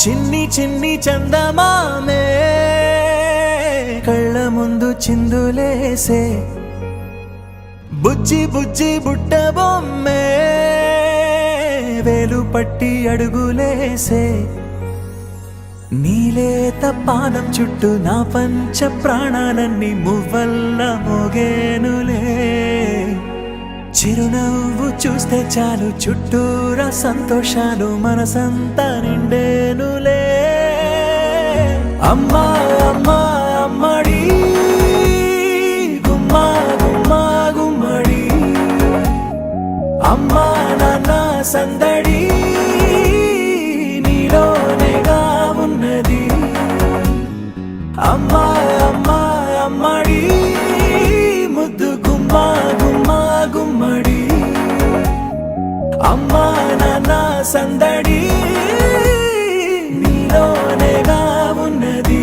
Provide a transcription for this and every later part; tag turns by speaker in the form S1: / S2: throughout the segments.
S1: చిన్ని చిన్ని చందమామే కళ్ళ ముందు చిందులేసే బుజ్జి బుజ్జి బుట్ట బొమ్మే వేలు పట్టి అడుగులేసే నీలేత పానం చుట్టూ నా పంచ ప్రాణాలన్నీ మువ్వల్ల మోగేనులే చిరునవ్వు చూస్తే చాలు చుట్టూరా సంతోషాలు మనసంతా నిండేనులే అమ్మా అమ్మా అమ్మడి గుమ్మా గుమ్మా గుమ్మడి అమ్మా నాన్న సందడి నీలోనేగా ఉన్నది అమ్మా అమ్మా అమ్మడి ముద్దు గుమ్మా గుమ్మా గుమ్మడి అమ్మా నాన్న సందడి నీలోనేగా ఉన్నది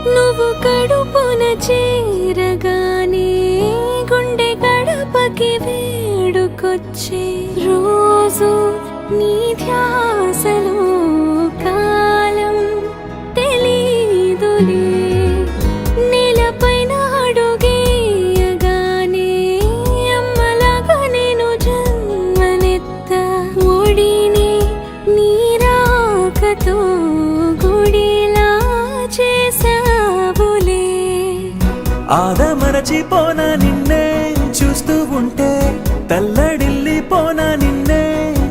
S2: నువ్వు కడుపున చేరగానే గుండె గడపకి వేడుకొచ్చే రోజు నీ ధ్యాసలో కాలం తెలీదులే నేలపైన అడుగేయగానే అమ్మలాగా నేను జన్మనెత్త ఒడిని నీ రాకతో గుడిలా చేసావులే
S1: ఆదమరచిపోనా నిన్నే చూస్తూ ఉంటే తల్లడిల్లిపోనా నిన్నే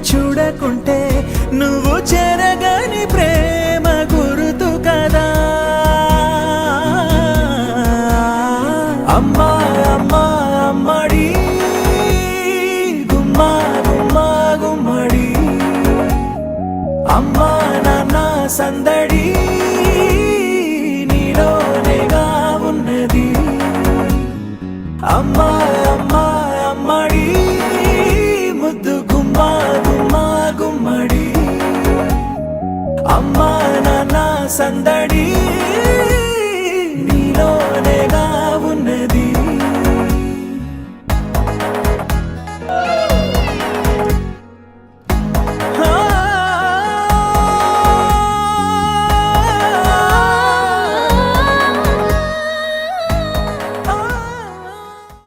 S1: చూడకుంటే నువ్వు చెరగని ప్రేమ గురుతు కదా అమ్మా అమ్మా అమ్మడి గుమ్మా గుమ్మా గుమ్మడి అమ్మా నాన్న సందడి